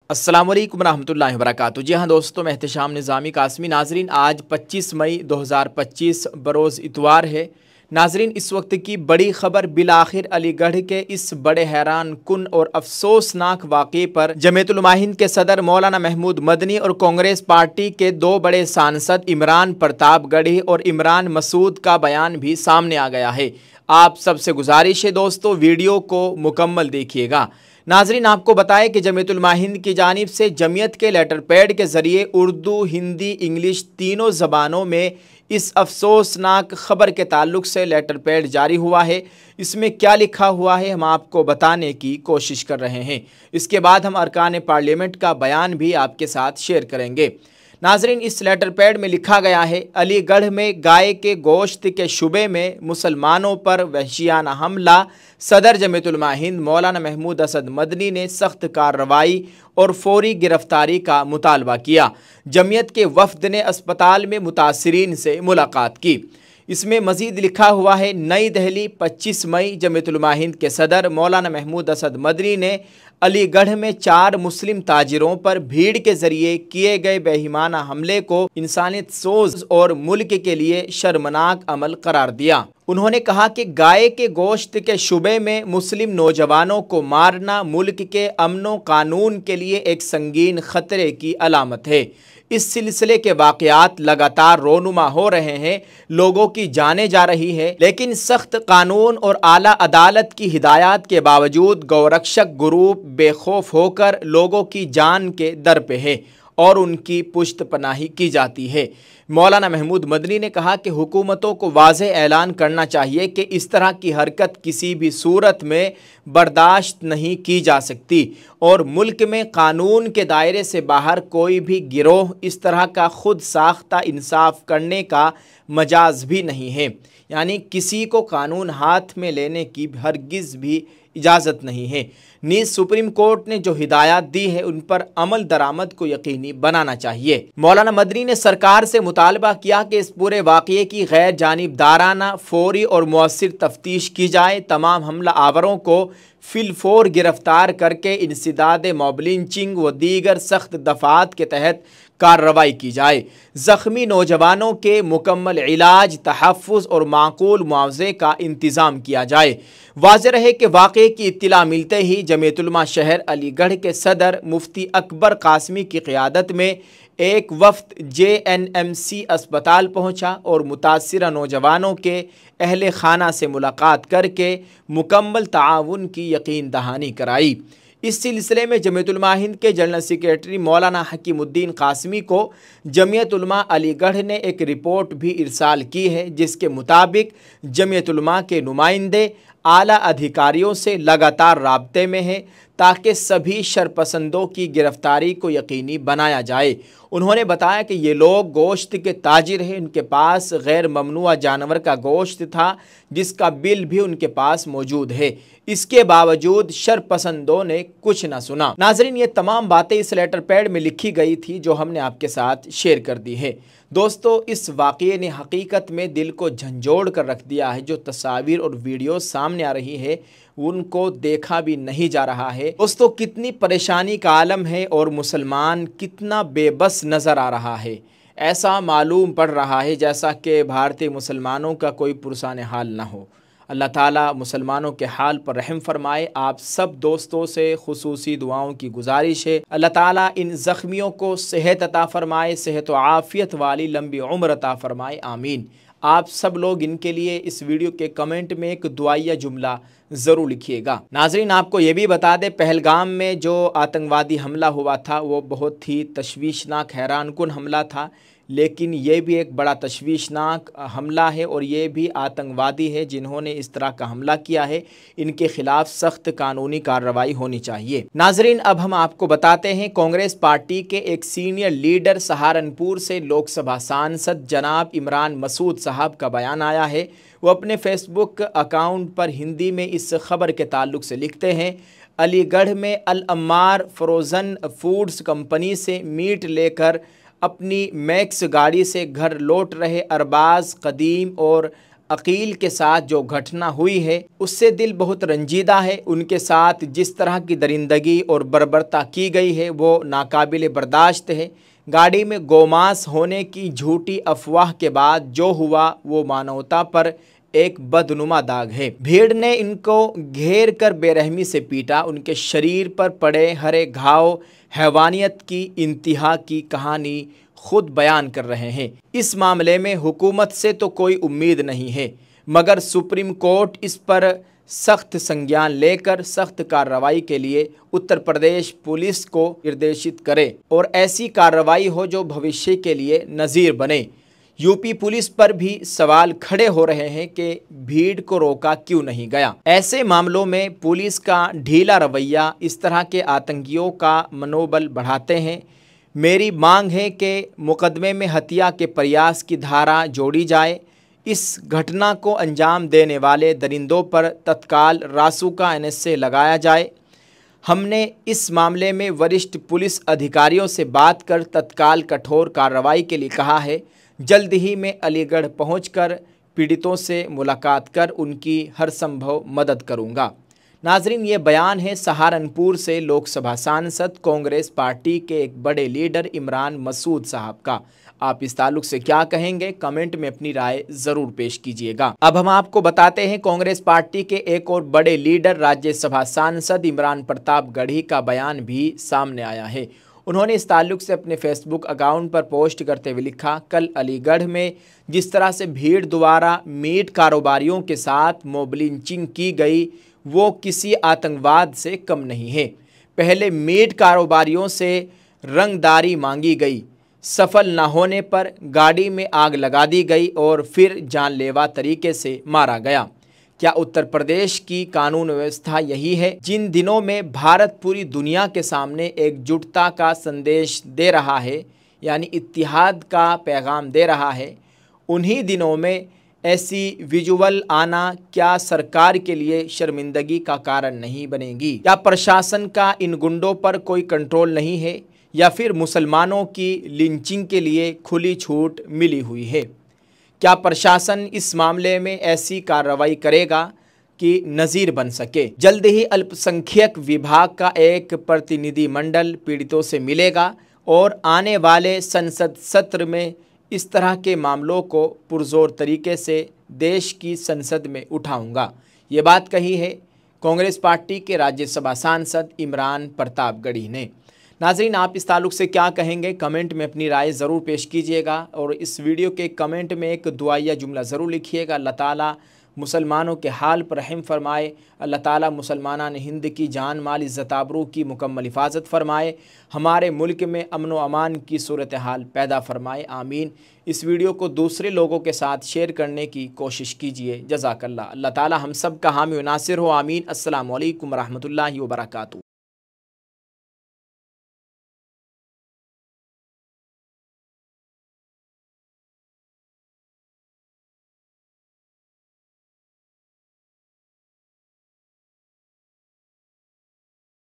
अस्सलामुअलैकुम रहमतुल्लाहि व बरकातुहू। जी हाँ दोस्तों, मैं एहतशाम निज़ामी कासमी। नाजरीन, आज 25 मई 2025 बरोज़ इतवार है। नाजरीन, इस वक्त की बड़ी खबर, बिलाखिर अलीगढ़ के इस बड़े हैरान कुन और अफसोसनाक वाक़े पर जमीयतुल उलमा हिंद के सदर मौलाना महमूद मदनी और कांग्रेस पार्टी के दो बड़े सांसद इमरान प्रतापगढ़ी और इमरान मसूद का बयान भी सामने आ गया है। आप सबसे गुजारिश है दोस्तों, वीडियो को मुकम्मल देखिएगा। नाजरीन, आपको बताएं कि जमीयतुल उलमा हिंद की जानिब से जमीयत के लेटर पैड के ज़रिए उर्दू, हिंदी, इंग्लिश तीनों ज़बानों में इस अफसोसनाक ख़बर के ताल्लुक से लेटर पैड जारी हुआ है। इसमें क्या लिखा हुआ है हम आपको बताने की कोशिश कर रहे हैं। इसके बाद हम अरकान पार्लियामेंट का बयान भी आपके साथ शेयर करेंगे। नाजरीन, इस लेटर पैड में लिखा गया है, अलीगढ़ में गाय के गोश्त के शुबे में मुसलमानों पर वहशियाना हमला। सदर जमीयतुल उलमा हिंद मौलाना महमूद असद मदनी ने सख्त कार्रवाई और फौरी गिरफ्तारी का मुतालबा किया। जमीयत के वफद ने अस्पताल में मुतासरीन से मुलाकात की। इसमें मज़ीद लिखा हुआ है, नई दिल्ली 25 मई जमीयतुल उलमा हिंद के सदर मौलाना महमूद असद मदनी ने अलीगढ़ में 4 मुस्लिम ताजिरों पर भीड़ के जरिए किए गए बेईमाना हमले को इंसानियत सोज और मुल्क के लिए शर्मनाक अमल करार दिया। उन्होंने कहा कि गाय के गोश्त के शुबे में मुस्लिम नौजवानों को मारना मुल्क के अमनो कानून के लिए एक संगीन खतरे की अलामत है। इस सिलसिले के वाक़यात लगातार रोनुमा हो रहे हैं, लोगों की जाने जा रही है, लेकिन सख्त कानून और आला अदालत की हिदायत के बावजूद गौरक्षक ग्रुप बेखौफ होकर लोगों की जान के दर पे है और उनकी पुश्त पनाही की जाती है। मौलाना महमूद मदनी ने कहा कि हुकूमतों को वाज़ेह ऐलान करना चाहिए कि इस तरह की हरकत किसी भी सूरत में बर्दाश्त नहीं की जा सकती और मुल्क में कानून के दायरे से बाहर कोई भी गिरोह इस तरह का खुद साख्ता इंसाफ करने का मजाज भी नहीं है। यानी किसी को कानून हाथ में लेने की हरगिज़ भी इजाज़त नहीं है। नीज़ सुप्रीम कोर्ट ने जो हिदायत दी है उन पर अमल दरामद को यकीनी बनाना चाहिए। मौलाना मदनी ने सरकार से मुतालबा किया कि इस पूरे वाक़ये की गैर जानिबदाराना, फौरी और मौसर तफ्तीश की जाए। तमाम हमला आवरों को फिलफोर गिरफ्तार करके इंसदाद मॉब लिंचिंग व दीगर सख्त दफ़ात के तहत कार्रवाई की जाए। ज़ख्मी नौजवानों के मुकम्मल इलाज, तहफ़्फ़ुज़ और माकूल मुआवजे का इंतज़ाम किया जाए। वाज़ेह रहे कि वाक़े की इत्तला मिलते ही जमीयतुल उलमा शहर अलीगढ़ के सदर मुफ्ती अकबर कासमी की क़ियादत में एक वफ़द JNMC अस्पताल पहुँचा और मुतासिरा नौजवानों के अहले खाना से मुलाकात करके मुकम्मल ताआवुन की यकीन दहानी कराई। इस सिलसिले में जमीयतुल उलमा हिंद के जनरल सेक्रेटरी मौलाना हकीमुद्दीन कासमी को जमीयतुल उलमा अलीगढ़ ने एक रिपोर्ट भी इरसाल की है, जिसके मुताबिक जमीयतुल उलमा के नुमाइंदे आला अधिकारियों से लगातार राब्ते में हैं ताकि सभी शरपसंदों की गिरफ्तारी को यकीनी बनाया जाए। उन्होंने बताया कि ये लोग गोश्त के ताजिर हैं, उनके पास गैर ममनुआ जानवर का गोश्त था जिसका बिल भी उनके पास मौजूद है। इसके बावजूद शरपसंदों ने कुछ न सुना। नाजरीन, ये तमाम बातें इस लेटर पैड में लिखी गई थी जो हमने आपके साथ शेयर कर दी है। दोस्तों, इस वाक़ये ने हकीकत में दिल को झंझोड़ कर रख दिया है। जो तस्वीर और वीडियो सामने आ रही है उनको देखा भी नहीं जा रहा है। दोस्तों, कितनी परेशानी का आलम है और मुसलमान कितना बेबस नज़र आ रहा है। ऐसा मालूम पड़ रहा है जैसा कि भारतीय मुसलमानों का कोई पुरसान हाल ना हो। अल्लाह ताला मुसलमानों के हाल पर रहम फरमाए। आप सब दोस्तों से खुसूसी दुआओं की गुजारिश है, अल्लाह ताला इन ज़ख्मियों को सेहत अता फरमाए, सेहत व आफ़ियत वाली लंबी उम्र अता फरमाए, आमीन। आप सब लोग इनके लिए इस वीडियो के कमेंट में एक दुआया जुमला ज़रूर लिखिएगा। नाजरीन, आपको ये भी बता दें, पहलगाम में जो आतंकवादी हमला हुआ था वो बहुत ही तशवीशनाक, हैरान कुन हमला था, लेकिन ये भी एक बड़ा तशवीशनाक हमला है और ये भी आतंकवादी है जिन्होंने इस तरह का हमला किया है। इनके खिलाफ सख्त कानूनी कार्रवाई होनी चाहिए। नाजरीन, अब हम आपको बताते हैं, कांग्रेस पार्टी के एक सीनियर लीडर सहारनपुर से लोकसभा सांसद जनाब इमरान मसूद साहब का बयान आया है। वो अपने फेसबुक अकाउंट पर हिंदी में इस खबर के ताल्लुक से लिखते हैं, अलीगढ़ में अल अम्मार फ्रोज़न फूड्स कंपनी से मीट लेकर अपनी मैक्स गाड़ी से घर लौट रहे अरबाज, कदीम और अकील के साथ जो घटना हुई है उससे दिल बहुत रंजीदा है। उनके साथ जिस तरह की दरिंदगी और बर्बरता की गई है वो नाकाबिल बर्दाश्त है। गाड़ी में गोमांस होने की झूठी अफवाह के बाद जो हुआ वो मानवता पर एक बदनुमा दाग है। भीड़ ने इनको घेर कर बेरहमी से पीटा। उनके शरीर पर पड़े हरे घाव हैवानियत की इंतहा की कहानी खुद बयान कर रहे हैं। इस मामले में हुकूमत से तो कोई उम्मीद नहीं है, मगर सुप्रीम कोर्ट इस पर सख्त संज्ञान लेकर सख्त कार्रवाई के लिए उत्तर प्रदेश पुलिस को निर्देशित करे और ऐसी कार्रवाई हो जो भविष्य के लिए नज़ीर बने। यूपी पुलिस पर भी सवाल खड़े हो रहे हैं कि भीड़ को रोका क्यों नहीं गया। ऐसे मामलों में पुलिस का ढीला रवैया इस तरह के आतंकियों का मनोबल बढ़ाते हैं। मेरी मांग है कि मुकदमे में हत्या के प्रयास की धारा जोड़ी जाए। इस घटना को अंजाम देने वाले दरिंदों पर तत्काल रासुका NSA लगाया जाए। हमने इस मामले में वरिष्ठ पुलिस अधिकारियों से बात कर तत्काल कठोर कार्रवाई के लिए कहा है। जल्द ही मैं अलीगढ़ पहुंचकर पीड़ितों से मुलाकात कर उनकी हर संभव मदद करूंगा। नाजरीन, ये बयान है सहारनपुर से लोकसभा सांसद कांग्रेस पार्टी के एक बड़े लीडर इमरान मसूद साहब का। आप इस ताल्लुक से क्या कहेंगे, कमेंट में अपनी राय ज़रूर पेश कीजिएगा। अब हम आपको बताते हैं कांग्रेस पार्टी के एक और बड़े लीडर राज्यसभा सांसद इमरान प्रतापगढ़ी का बयान भी सामने आया है। उन्होंने इस ताल्लुक से अपने फेसबुक अकाउंट पर पोस्ट करते हुए लिखा, कल अलीगढ़ में जिस तरह से भीड़ द्वारा मीट कारोबारियों के साथ मॉब लिंचिंग की गई वो किसी आतंकवाद से कम नहीं है। पहले मीट कारोबारियों से रंगदारी मांगी गई, सफल न होने पर गाड़ी में आग लगा दी गई और फिर जानलेवा तरीके से मारा गया। क्या उत्तर प्रदेश की कानून व्यवस्था यही है? जिन दिनों में भारत पूरी दुनिया के सामने एकजुटता का संदेश दे रहा है, यानी इत्तिहाद का पैगाम दे रहा है, उन्हीं दिनों में ऐसी विजुअल आना क्या सरकार के लिए शर्मिंदगी का कारण नहीं बनेगी? क्या प्रशासन का इन गुंडों पर कोई कंट्रोल नहीं है, या फिर मुसलमानों की लिंचिंग के लिए खुली छूट मिली हुई है? क्या प्रशासन इस मामले में ऐसी कार्रवाई करेगा कि नज़ीर बन सके? जल्द ही अल्पसंख्यक विभाग का एक प्रतिनिधिमंडल पीड़ितों से मिलेगा और आने वाले संसद सत्र में इस तरह के मामलों को पुरजोर तरीके से देश की संसद में उठाऊंगा। ये बात कही है कांग्रेस पार्टी के राज्यसभा सांसद इमरान प्रतापगढ़ी ने। नाज़रीन, आप इस ताल्लुक से क्या कहेंगे, कमेंट में अपनी राय ज़रूर पेश कीजिएगा और इस वीडियो के कमेंट में एक दुआया जुमला ज़रूर लिखिएगा। अल्लाह ताला मुसलमानों के हाल पर रहम फरमाए। अल्लाह ताला मुसलमानान हिंद की जान माल इज़्ज़त आबरू की मुकम्मल हिफाजत फरमाए। हमारे मुल्क में अमन व अमान की सूरत हाल पैदा फरमाए, आमीन। इस वीडियो को दूसरे लोगों के साथ शेयर करने की कोशिश कीजिए। जज़ाकल्लाह। अल्लाह ताला हम सब का हामी व नासिर हो, आमीन। अस्सलामु अलैकुम रहमतुल्लाहि व बरकातुहू।